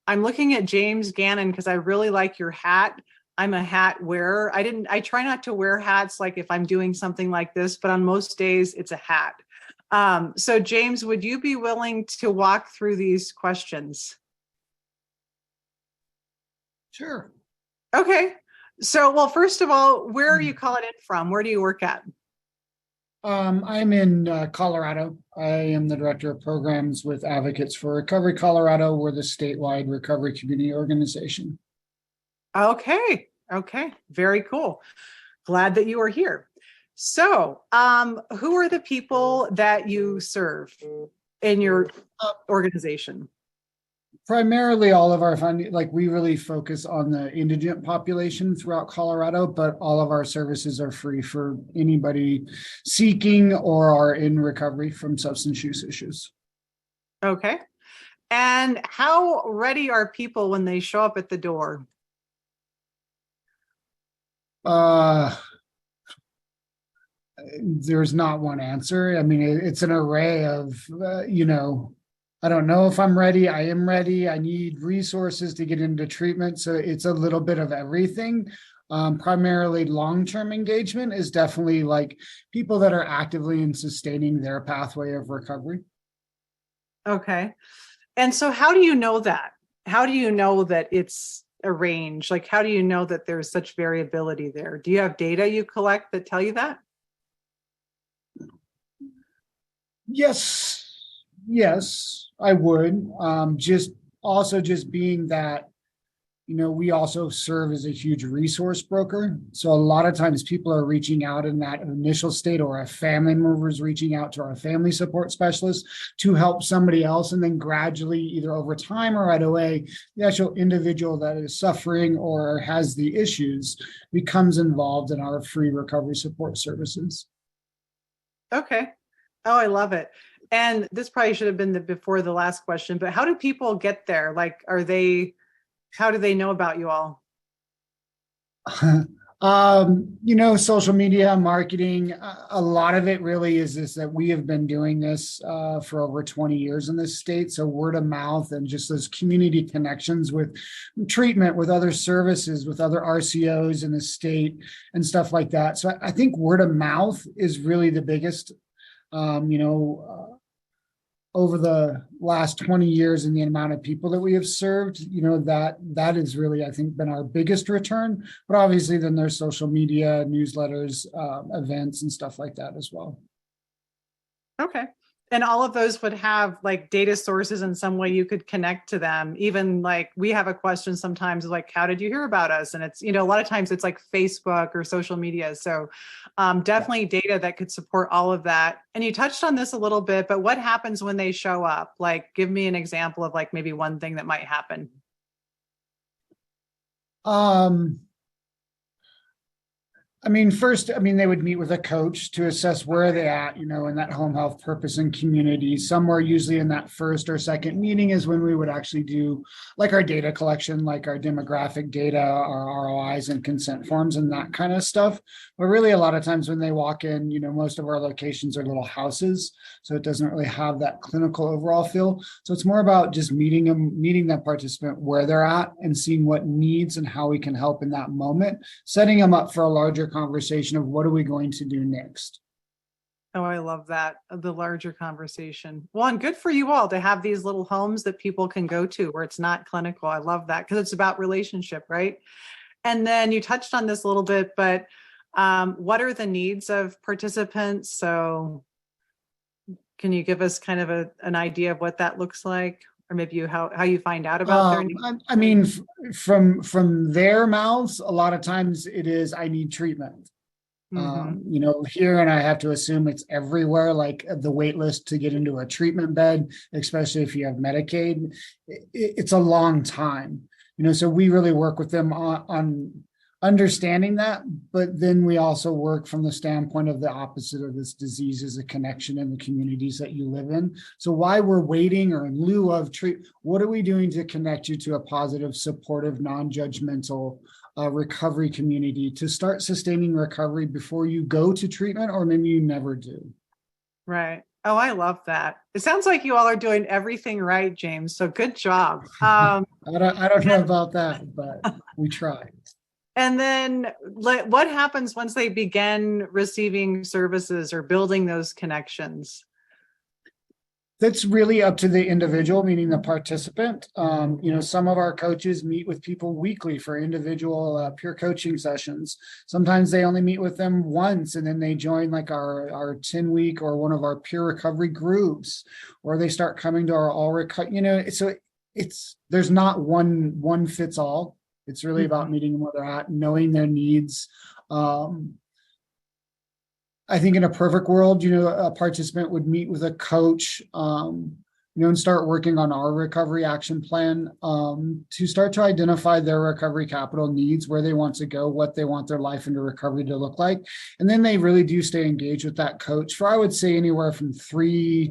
looking at James Gannon because I really like your hat. I'm a hat wearer. I try not to wear hats like if I'm doing something like this, but on most days it's a hat. So James, would you be willing to walk through these questions? Sure. Okay. So, well, first of all, where are you calling in from? Where do you work at? I'm in Colorado. I am the director of programs with Advocates for Recovery Colorado. We're the statewide recovery community organization. Okay. Okay. Very cool. Glad that you are here. So, who are the people that you serve in your organization? Primarily all of our funding, like we really focus on the indigent population throughout Colorado, but all of our services are free for anybody seeking or are in recovery from substance use issues. Okay. And how ready are people when they show up at the door? There's not one answer. I mean, it's an array of, I don't know if I'm ready. I am ready. I need resources to get into treatment. So it's a little bit of everything. Primarily long-term engagement is definitely like people that are actively and sustaining their pathway of recovery. Okay. And so how do you know that? How do you know that it's a range? Like, how do you know that there's such variability there? Do you have data you collect that tell you that? Yes, I would. Just being that, we also serve as a huge resource broker. So a lot of times people are reaching out in that initial state, or a family member is reaching out to our family support specialist to help somebody else. And then gradually, either over time or right away, the actual individual that is suffering or has the issues becomes involved in our free recovery support services. Okay. Oh, I love it. And this probably should have been before the last question, but how do people get there? Like, how do they know about you all? Social media marketing, a lot of it really is this, that we have been doing this for over 20 years in this state. So word of mouth and just those community connections with treatment, with other services, with other RCOs in the state and stuff like that. So I think word of mouth is really the biggest, over the last 20 years and the amount of people that we have served, that is really, I think, been our biggest return. But obviously then there's social media, newsletters, events and stuff like that as well. Okay. And all of those would have like data sources in some way you could connect to them. Even like we have a question sometimes like, how did you hear about us? And it's, a lot of times it's like Facebook or social media. So definitely data that could support all of that. And you touched on this a little bit, but what happens when they show up? Like, give me an example of like maybe one thing that might happen. Um, first, they would meet with a coach to assess where they're at, in that home health purpose and community. Somewhere usually in that first or second meeting is when we would actually do like our data collection, like our demographic data, our ROIs and consent forms and that kind of stuff. But really a lot of times when they walk in, most of our locations are little houses. So it doesn't really have that clinical overall feel. So it's more about just meeting that participant where they're at and seeing what needs and how we can help in that moment, setting them up for a larger conversation of what are we going to do next. Oh, I love that. The larger conversation. Well, and good for you all to have these little homes that people can go to where it's not clinical. I love that because it's about relationship, right? And then you touched on this a little bit, but what are the needs of participants? So can you give us kind of an idea of what that looks like? Or maybe how you find out about their needs? From their mouths, a lot of times it is, I need treatment. Here, and I have to assume it's everywhere, like the wait list to get into a treatment bed, especially if you have Medicaid, it's a long time, so we really work with them on understanding that, but then we also work from the standpoint of the opposite of this disease is a connection in the communities that you live in. So why we're waiting or in lieu of what are we doing to connect you to a positive, supportive, non-judgmental recovery community to start sustaining recovery before you go to treatment, or maybe you never do. Right. Oh, I love that. It sounds like you all are doing everything right, James. So good job. I don't know about that, but we try. And then what happens once they begin receiving services or building those connections? That's really up to the individual, meaning the participant. Some of our coaches meet with people weekly for individual peer coaching sessions. Sometimes they only meet with them once and then they join like our 10-week or one of our peer recovery groups, or they start coming to our all recovery, so there's not one fits all. It's really about meeting them where they're at, knowing their needs. I think in a perfect world, a participant would meet with a coach, and start working on our recovery action plan to start to identify their recovery capital needs, where they want to go, what they want their life into recovery to look like. And then they really do stay engaged with that coach for, I would say, anywhere from 3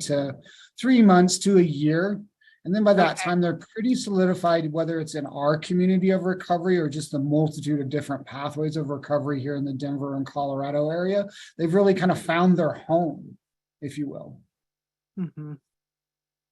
months to a year. And then by that time, they're pretty solidified, whether it's in our community of recovery or just the multitude of different pathways of recovery here in the Denver and Colorado area. They've really kind of found their home, if you will.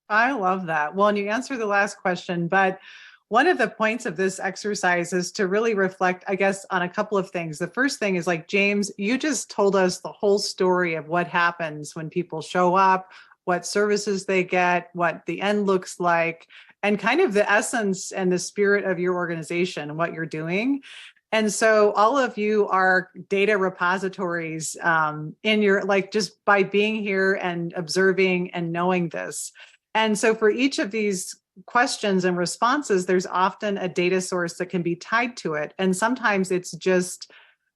I love that. Well, and you answered the last question, but one of the points of this exercise is to really reflect, I guess, on a couple of things. The first thing is, like, James, you just told us the whole story of what happens when people show up, what services they get, what the end looks like, and kind of the essence and the spirit of your organization and what you're doing. And so all of you are data repositories in your, like, just by being here and observing and knowing this. And so for each of these questions and responses, there's often a data source that can be tied to it. And sometimes it's just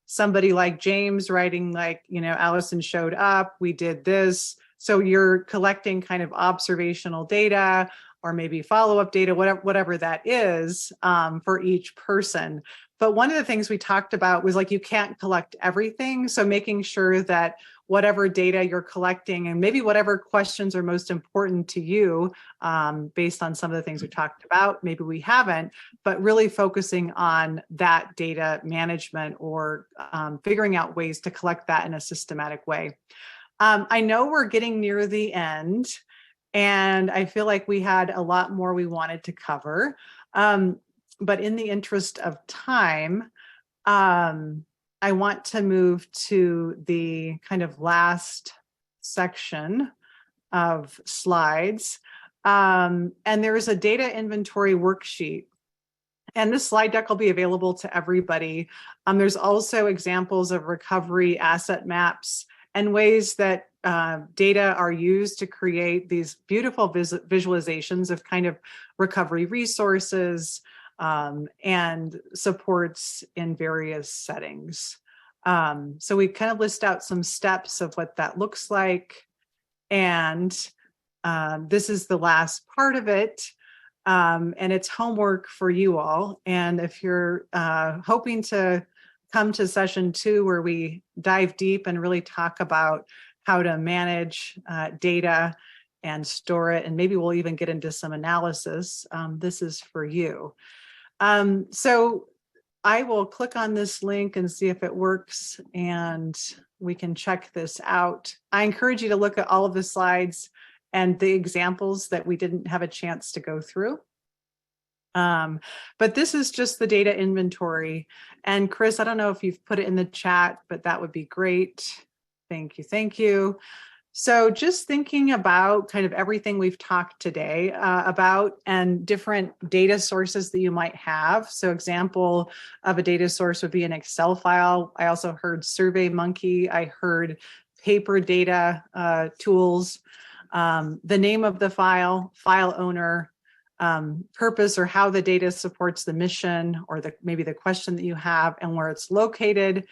somebody like James writing, like, Allison showed up, we did this. So you're collecting kind of observational data or maybe follow-up data, whatever that is for each person. But one of the things we talked about was, like, you can't collect everything. So making sure that whatever data you're collecting and maybe whatever questions are most important to you based on some of the things we talked about, maybe we haven't, but really focusing on that data management or figuring out ways to collect that in a systematic way. I know we're getting near the end, and I feel like we had a lot more we wanted to cover. But in the interest of time, I want to move to the kind of last section of slides. And there is a data inventory worksheet. And this slide deck will be available to everybody. There's also examples of recovery asset maps and ways that data are used to create these beautiful visualizations of kind of recovery resources and supports in various settings. So we kind of list out some steps of what that looks like. And this is the last part of it. And it's homework for you all. And if you're hoping to come to session 2, where we dive deep and really talk about how to manage data and store it, and maybe we'll even get into some analysis, this is for you. So I will click on this link and see if it works, and we can check this out. I encourage you to look at all of the slides and the examples that we didn't have a chance to go through. But this is just the data inventory. And Chris, I don't know if you've put it in the chat, but that would be great. Thank you. Thank you. So just thinking about kind of everything we've talked today about, and different data sources that you might have. So example of a data source would be an Excel file. I also heard SurveyMonkey. I heard paper data tools, the name of the file, file owner, purpose or how the data supports the mission, or maybe the question that you have, and where it's located.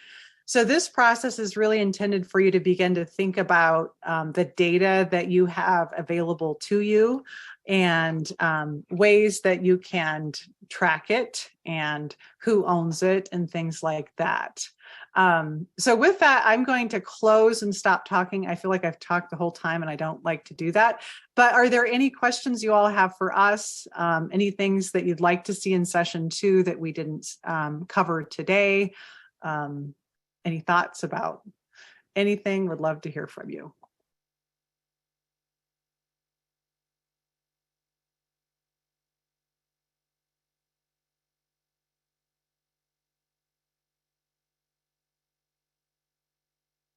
So this process is really intended for you to begin to think about the data that you have available to you, and ways that you can track it, and who owns it, and things like that. So with that, I'm going to close and stop talking. I feel like I've talked the whole time, and I don't like to do that. But are there any questions you all have for us? Any things that you'd like to see in session 2 that we didn't cover today? Any thoughts about anything? Would love to hear from you.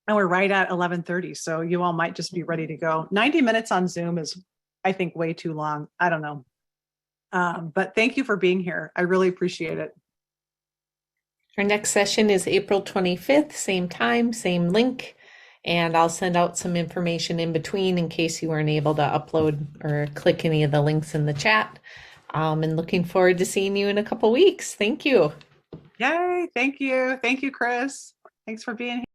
And we're right at 11:30, so you all might just be ready to go. 90 minutes on Zoom is, I think, way too long. I don't know. But thank you for being here. I really appreciate it. Our next session is April 25th, same time, same link. And I'll send out some information in between in case you weren't able to upload or click any of the links in the chat. And looking forward to seeing you in a couple weeks. Thank you. Yay. Thank you. Thank you, Chris. Thanks for being here.